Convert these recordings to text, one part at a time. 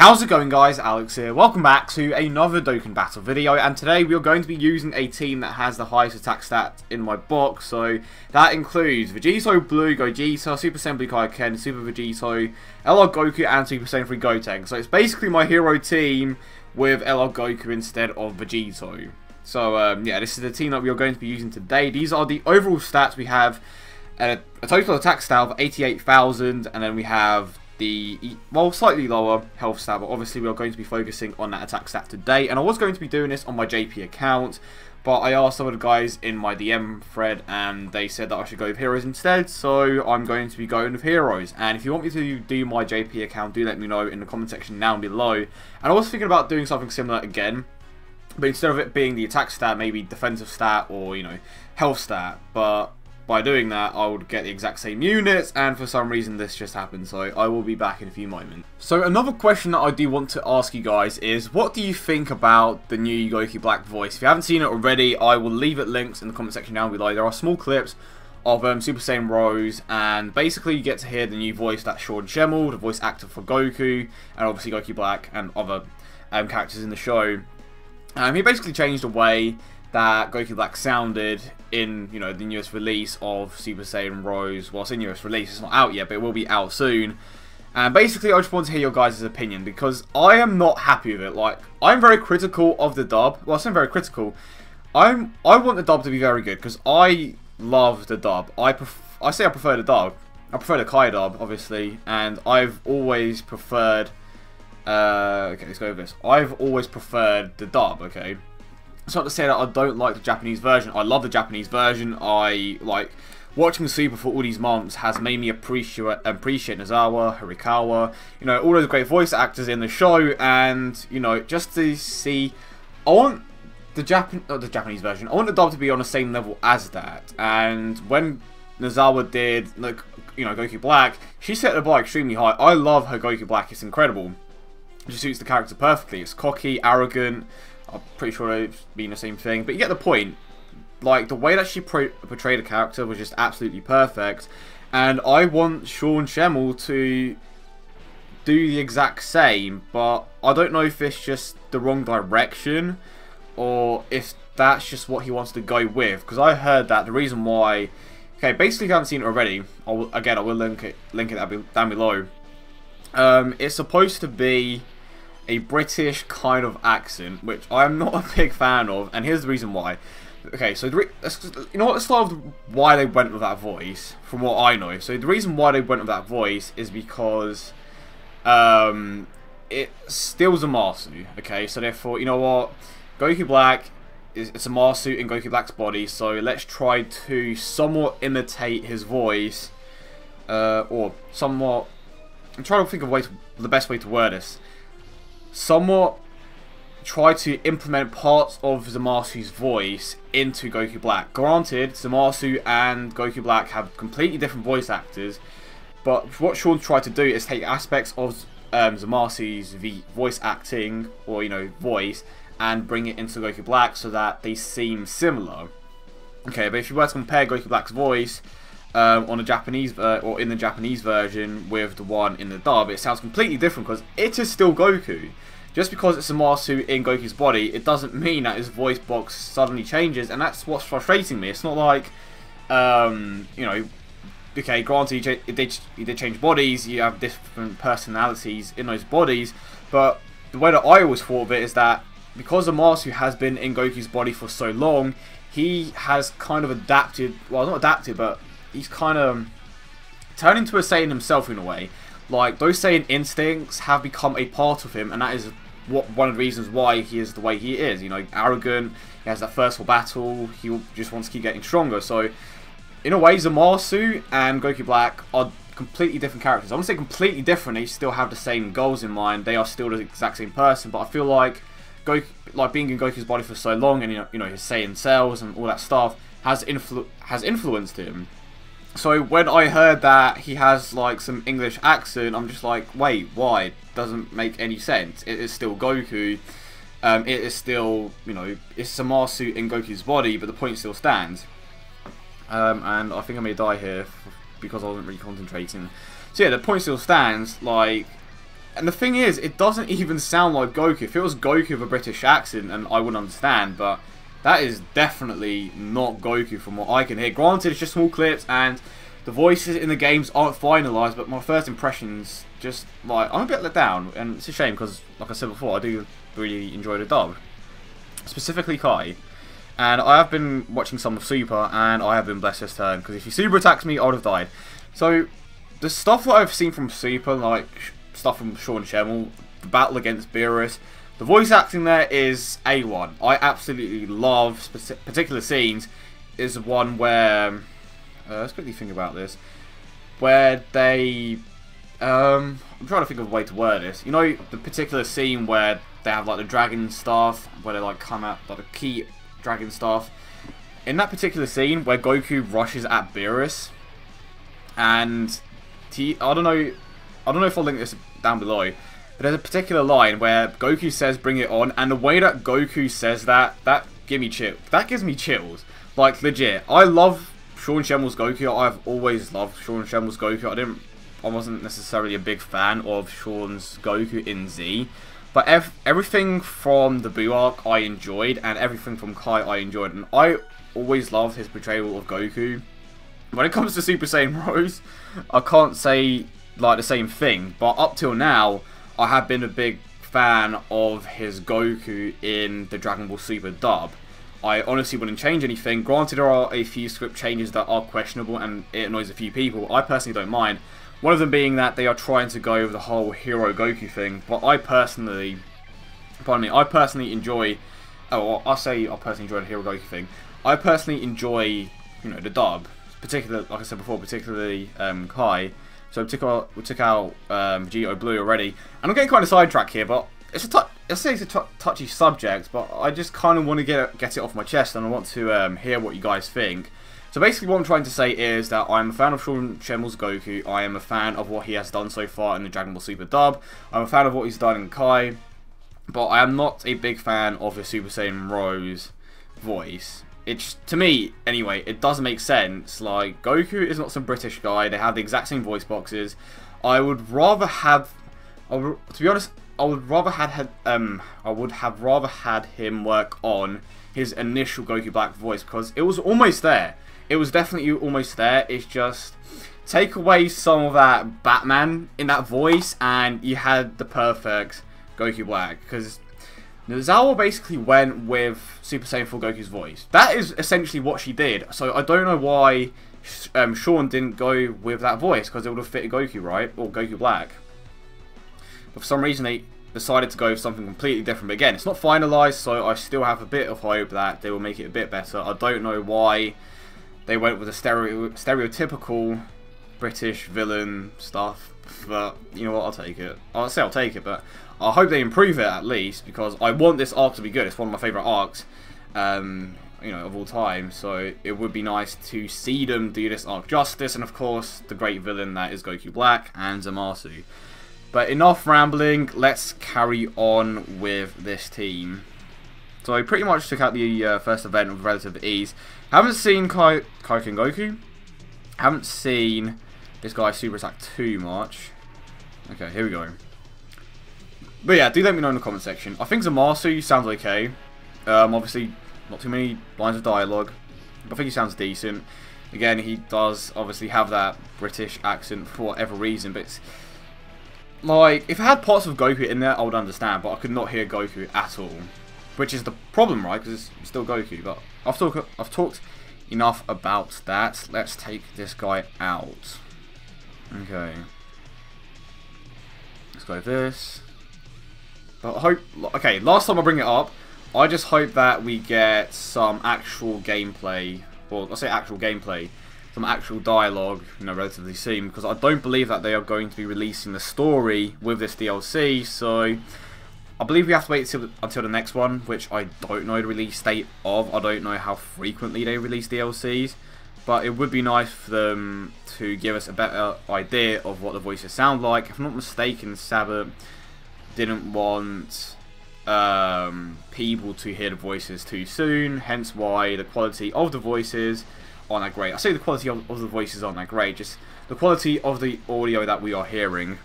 How's it going, guys? Alex here. Welcome back to another Dokkan Battle video, and today we are going to be using a team that has the highest attack stat in my box. So that includes Vegito, Blue, Gogeta, Super SSB KK, Super Vegito, LR Goku, and Super Saiyan 3 Gotenks. So it's basically my hero team with LR Goku instead of Vegito. So yeah, this is the team that we are going to be using today. These are the overall stats. We have a total attack stat of 88,000, and then we have the, well, slightly lower health stat, but obviously we are going to be focusing on that attack stat today. And I was going to be doing this on my JP account, but I asked some of the guys in my DM thread and they said that I should go with heroes instead, so I'm going to be going with heroes. And if you want me to do my JP account, do let me know in the comment section down below. And I was thinking about doing something similar again, but instead of it being the attack stat, maybe defensive stat or, you know, health stat. But by doing that, I would get the exact same units, and for some reason this just happened, so I will be back in a few moments. So another question that I do want to ask you guys is, what do you think about the new Goku Black voice? If you haven't seen it already, I will leave it links in the comment section down below. There are small clips of Super Saiyan Rose, and basically you get to hear the new voice, that's Sean Schemmel, the voice actor for Goku, and obviously Goku Black and other characters in the show. He basically changed the way that Goku Black sounded in, you know, the newest release of Super Saiyan Rose. Well, it's in newest release, it's not out yet, but it will be out soon. And basically, I just want to hear your guys' opinion, because I am not happy with it. Like, I'm very critical of the dub. Well, I say very critical. I want the dub to be very good, because I love the dub. I say I prefer the dub. I prefer the Kai dub, obviously, and I've always preferred. Okay, let's go over this. I've always preferred the dub. Okay. It's not to say that I don't like the Japanese version. I love the Japanese version. I like watching Super for all these months has made me appreciate Nozawa, Hirakawa, you know, all those great voice actors in the show. And you know, just to see, I want the Japanese version. I want the dub to be on the same level as that. And when Nozawa did, like, you know, Goku Black, she set the bar extremely high. I love her Goku Black. It's incredible. It just suits the character perfectly. It's cocky, arrogant. I'm pretty sure they've been the same thing, but you get the point. Like, the way that she portrayed the character was just absolutely perfect, and I want Sean Schemmel to do the exact same, but I don't know if it's just the wrong direction, or if that's just what he wants to go with, because I heard that the reason why... Okay, basically if you haven't seen it already, I will link it down below. It's supposed to be a British kind of accent, which I'm not a big fan of, and here's the reason why. Okay, so you know what? Let's start with why they went with that voice, from what I know. So the reason why they went with that voice is because it steals a Zamasu. Okay, so therefore, you know what? Goku Black it's a Zamasu in Goku Black's body, so let's try to somewhat imitate his voice, or somewhat. I'm trying to think of the best way to word this. Somewhat try to implement parts of Zamasu's voice into Goku Black. Granted, Zamasu and Goku Black have completely different voice actors, but what Sean tried to do is take aspects of Zamasu's voice acting, or, you know, voice, and bring it into Goku Black so that they seem similar. Okay, but if you were to compare Goku Black's voice on the Japanese or in the Japanese version with the one in the dub, it sounds completely different, because it is still Goku. Just because it's a Zamasu in Goku's body, it doesn't mean that his voice box suddenly changes, and that's what's frustrating me. It's not like, you know, okay, granted he did change bodies, you have different personalities in those bodies, but the way that I always thought of it is that because Zamasu has been in Goku's body for so long, he has kind of adapted, well, not adapted, but he's kind of turned into a Saiyan himself in a way. Like, those Saiyan instincts have become a part of him, and that is one of the reasons why he is the way he is. You know, arrogant, he has that thirst for battle, he just wants to keep getting stronger. So, in a way, Zamasu and Goku Black are completely different characters. I wouldn't say completely different, they still have the same goals in mind, they are still the exact same person, but I feel like being in Goku's body for so long, and you know his Saiyan cells and all that stuff has influenced him. So when I heard that he has like some English accent, I'm just like, wait, why? Doesn't make any sense. It is still Goku. It is still, you know, it's Zamasu in Goku's body, but the point still stands. And I think I may die here because I wasn't really concentrating. So yeah, the point still stands. Like, And the thing is, it doesn't even sound like Goku. If it was Goku with a British accent, and I wouldn't understand, but that is definitely not Goku from what I can hear. Granted, it's just small clips, and the voices in the games aren't finalised, but my first impressions just, like, I'm a bit let down, and it's a shame, because, like I said before, I do really enjoy the dub. Specifically Kai. And I have been watching some of Super, and I have been blessed this turn, because if he Super attacks me, I would have died. So, the stuff that I've seen from Super, like stuff from Sean Schemmel, the battle against Beerus, the voice acting there is A1. I absolutely love particular scenes. Is one where, let's quickly think about this, where they, I'm trying to think of a way to word this. You know, the particular scene where they have like the dragon staff, where they like come out like the key dragon staff. In that particular scene where Goku rushes at Beerus, and I don't know if I'll link this down below, but there's a particular line where Goku says bring it on, and the way that Goku says that gives me chills. Like, legit. I love Sean Schemmel's Goku. I've always loved Sean Schemmel's Goku. I wasn't necessarily a big fan of Sean's Goku in Z, but everything from the Buu arc I enjoyed, and everything from Kai I enjoyed, and I always loved his portrayal of Goku. When it comes to Super Saiyan Rose, I can't say like the same thing, but up till now, I have been a big fan of his Goku in the Dragon Ball Super dub. I honestly wouldn't change anything. Granted, there are a few script changes that are questionable, and it annoys a few people. I personally don't mind. One of them being that they are trying to go over the whole Hero Goku thing, but I personally enjoy. Oh, I'll say I personally enjoy the Hero Goku thing. I personally enjoy, you know, the dub. Particularly, like I said before, particularly Kai. So we took out Vegito Blue already, and I'm getting kind of sidetracked here, but it's a touchy subject, but I just kind of want to get it off my chest, and I want to hear what you guys think. So basically, what I'm trying to say is that I'm a fan of Sean Schemmel's Goku. I am a fan of what he has done so far in the Dragon Ball Super dub. I'm a fan of what he's done in Kai, but I am not a big fan of the Super Saiyan Rose voice. It's, to me, anyway, it doesn't make sense. Like, Goku is not some British guy. They have the exact same voice boxes. I would rather have, to be honest, I would have rather had him work on his initial Goku Black voice, because it was almost there. It was definitely almost there. It's just take away some of that Batman in that voice, and you had the perfect Goku Black, because Nozawa basically went with Super Saiyan 4 Goku's voice. That is essentially what she did. So I don't know why Sean didn't go with that voice, because it would have fitted Goku, right? Or Goku Black. But for some reason they decided to go with something completely different. But again, it's not finalised, so I still have a bit of hope that they will make it a bit better. I don't know why they went with the stereotypical British villain stuff. But, you know what, I'll take it. I'll take it, but I hope they improve it at least, because I want this arc to be good. It's one of my favourite arcs, you know, of all time. So it would be nice to see them do this arc justice, and of course the great villain that is Goku Black and Zamasu. But enough rambling. Let's carry on with this team. So I pretty much took out the first event with relative ease. Haven't seen Kai King Goku. Haven't seen this guy super attack too much. Okay, here we go. But yeah, do let me know in the comment section. I think Zamasu sounds okay. Obviously, not too many lines of dialogue. But I think he sounds decent. Again, he does obviously have that British accent for whatever reason. But it's like, if it had parts of Goku in there, I would understand. But I could not hear Goku at all. Which is the problem, right? Because it's still Goku. But I've talked enough about that. Let's take this guy out. Okay. Let's go with this. But I hope, okay, last time I bring it up, I just hope that we get some actual gameplay, or I'll say actual gameplay, some actual dialogue, you know, relatively soon, because I don't believe that they are going to be releasing the story with this DLC, so I believe we have to wait until the next one, which I don't know the release date of. I don't know how frequently they release DLCs, but it would be nice for them to give us a better idea of what the voices sound like. If I'm not mistaken, Sabat didn't want people to hear the voices too soon, hence why the quality of the voices aren't that great. I say the quality of the voices aren't that great, just the quality of the audio that we are hearing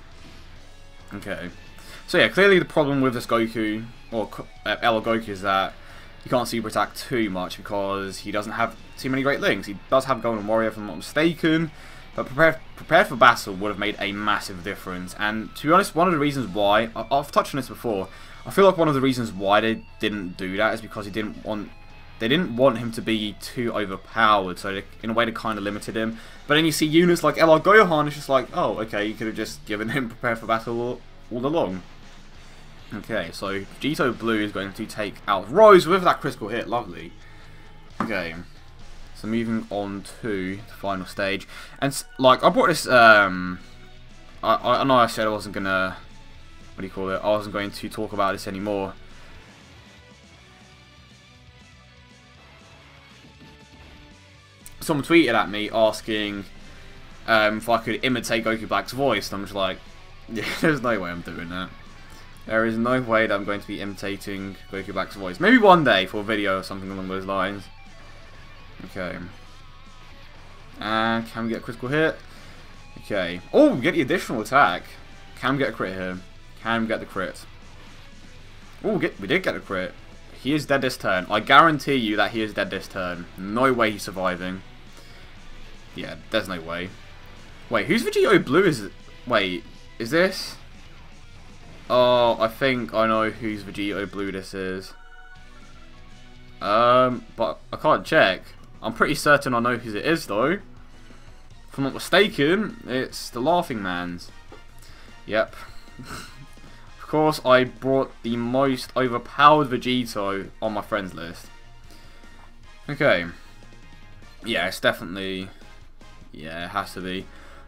Okay. So yeah, clearly the problem with this Goku, or Ella Goku, is that he can't super attack too much because he doesn't have too many great links. He does have Golden Warrior if I'm not mistaken, but prepared for battle would have made a massive difference. And to be honest, one of the reasons why, I've touched on this before, I feel like one of the reasons why they didn't do that is because they didn't want him to be too overpowered, so in a way they kind of limited him. But then you see units like LR Gohan, it's just like, oh, okay, you could have just given him prepare for battle all along. Okay, so Vegito Blue is going to take out Rose with that critical hit, lovely. Okay, so moving on to the final stage. And, like, I brought this, I know I said I wasn't gonna, what do you call it, I wasn't going to talk about this anymore. Someone tweeted at me asking if I could imitate Goku Black's voice, and I'm just like, yeah, there's no way I'm doing that. There is no way that I'm going to be imitating Goku Black's voice. Maybe one day for a video or something along those lines. Okay. And can we get a critical hit? Okay. Oh, we get the additional attack. Can we get a crit here? Can we get the crit? Oh, we did get a crit. He is dead this turn. I guarantee you that he is dead this turn. No way he's surviving. Yeah, there's no way. Wait, who's Vegito Blue is it? Wait, is this? Oh, I think I know whose Vegito Blue this is. But I can't check. I'm pretty certain I know whose it is though. If I'm not mistaken, it's the Laughing Man's. Yep. Of course, I brought the most overpowered Vegito on my friends list. Okay. Yeah, it's definitely... yeah, it has to be.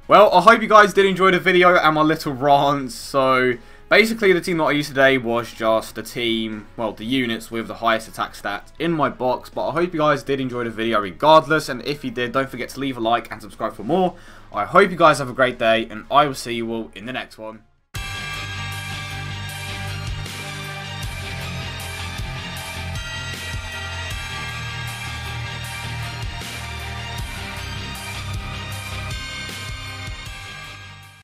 Well, I hope you guys did enjoy the video and my little rants. So, basically the team that I used today was just the team, well, the units with the highest attack stats in my box. But I hope you guys did enjoy the video regardless. And if you did, don't forget to leave a like and subscribe for more. I hope you guys have a great day, and I will see you all in the next one.